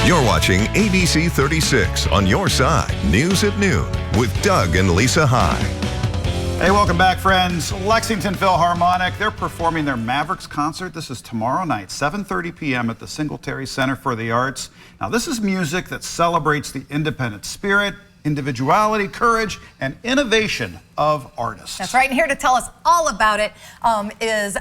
You're watching ABC 36 on your side, News at Noon, with Doug and Lisa High. Hey, welcome back, friends. Lexington Philharmonic, they're performing their Mavericks concert. This is tomorrow night, 7:30 p.m. at the Singletary Center for the Arts. Now, this is music that celebrates the independent spirit, individuality, courage, and innovation of artists. That's right, and here to tell us all about it is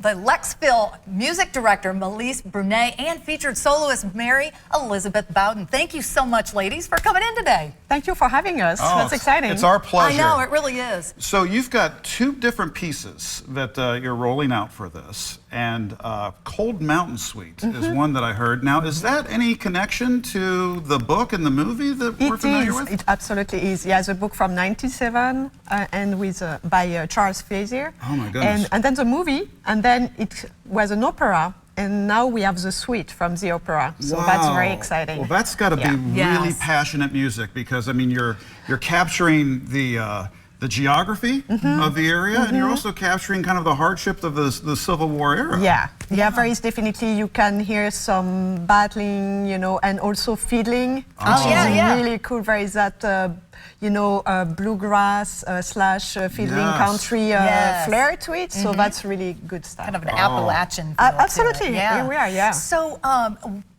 the Lex Phil music director, Melise Brunet, and featured soloist, Mary Elizabeth Bowden. Thank you so much, ladies, for coming in today. Thank you for having us. Oh, That's exciting. It's our pleasure. I know, it really is. So you've got two different pieces that you're rolling out for this, and Cold Mountain Suite is one that I heard. Now, is that any connection to the book and the movie that we're familiar with? It absolutely is. Yeah, the book from '97 and with by Charles Frazier. Oh my goodness. And then the movie, and then it was an opera, and now we have the suite from the opera. So that's very exciting. Well, that's got to be really passionate music, because I mean you're capturing the geography of the area, and you're also capturing kind of the hardship of the Civil War era. Yeah, there is definitely, you can hear some battling, you know, and also fiddling, which is really cool. There is that, you know, bluegrass slash fiddling country flair to it, so that's really good stuff. Kind of an Appalachian feel absolutely, to it. Yeah. Here we are, yeah.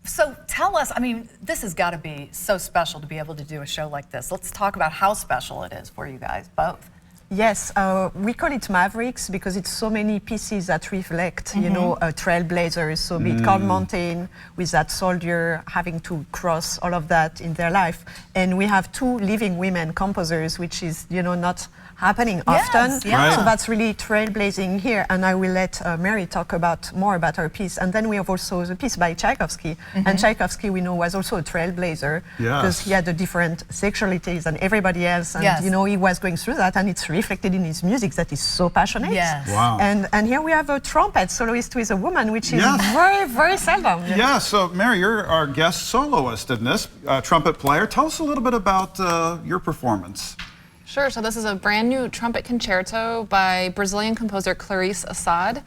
So tell us, I mean, this has got to be so special to be able to do a show like this. Let's talk about how special it is for you guys, both. Yes, we call it Mavericks because it's so many pieces that reflect, you know, trailblazers. So be it Cold Mountain, with that soldier having to cross all of that in their life. And we have two living women composers, which is, you know, not happening often. So that's really trailblazing here. And I will let Mary talk more about her piece. And then we have also the piece by Tchaikovsky. And Tchaikovsky, we know, was also a trailblazer because he had a different sexualities than everybody else. And, you know, he was going through that, and it's reflected in his music that is so passionate. Wow. And here we have a trumpet soloist who is a woman, which is very, very seldom. Yeah, so Mary, you're our guest soloist in this, trumpet player. Tell us a little bit about your performance. Sure, so this is a brand new trumpet concerto by Brazilian composer Clarice Assad,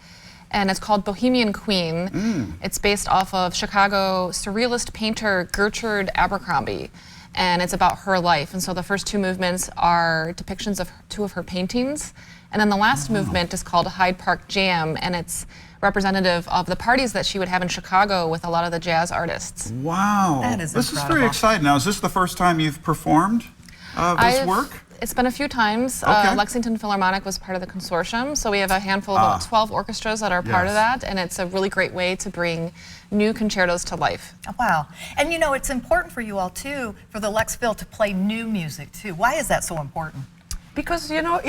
and it's called Bohemian Queen. It's based off of Chicago surrealist painter Gertrude Abercrombie, and it's about her life. And so the first two movements are depictions of two of her paintings, and then the last movement is called Hyde Park Jam, and it's representative of the parties that she would have in Chicago with a lot of the jazz artists. Wow, that is this is very exciting. Now, is this the first time you've performed this work? It's been a few times. Lexington Philharmonic was part of the consortium, so we have a handful of about 12 orchestras that are part of that, and it's a really great way to bring new concertos to life. Oh, wow. And you know, it's important for you all too, for the Lex Phil to play new music too. Why is that so important? Because, you know,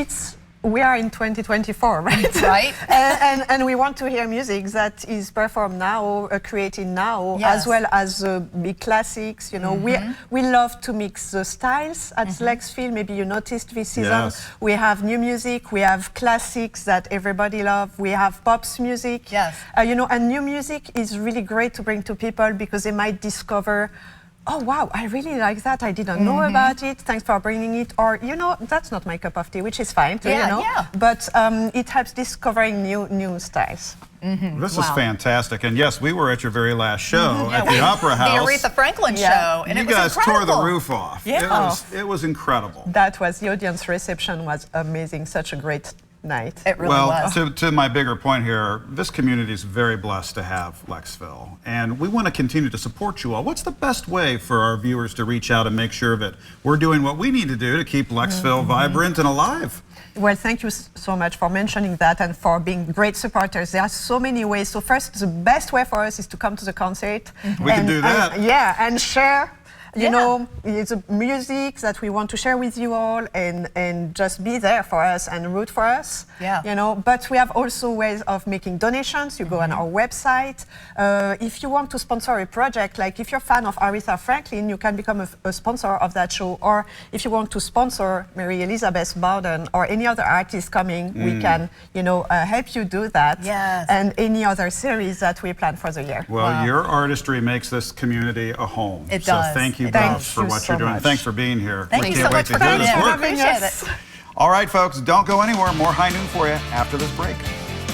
we are in 2024, right? Right. and we want to hear music that is performed now, created now, as well as big classics. You know, we love to mix the styles at Lex Phil. Maybe you noticed this season. We have new music, we have classics that everybody loves, we have pops music. You know, and new music is really great to bring to people because they might discover, oh wow, I really like that, I didn't know about it, thanks for bringing it, or, you know, that's not my cup of tea, which is fine too, you know, but it helps discovering new styles. This is fantastic, and yes, we were at your very last show at the Opera House. The Aretha Franklin show, and you it was guys incredible. tore the roof off. It was incredible. That was, the audience reception was amazing, such a great night. It really was. To my bigger point here, this community is very blessed to have Lex Phil, and we want to continue to support you all. What's the best way for our viewers to reach out and make sure that we're doing what we need to do to keep Lex Phil vibrant and alive? Well, thank you so much for mentioning that and for being great supporters. There are so many ways. So first, the best way for us is to come to the concert. We can do that. And share. You know, it's music that we want to share with you all, and just be there for us and root for us. You know, but we have also ways of making donations. You go on our website. If you want to sponsor a project, like if you're a fan of Aretha Franklin, you can become a sponsor of that show. Or if you want to sponsor Mary Elizabeth Bowden or any other artist coming, we can, you know, help you do that. And any other series that we plan for the year. Well, your artistry makes this community a home. It does. So thank you both for what you're doing. Thanks for being here. Thank you so much for coming in. We appreciate it. All right, folks, don't go anywhere. More High Noon for you after this break.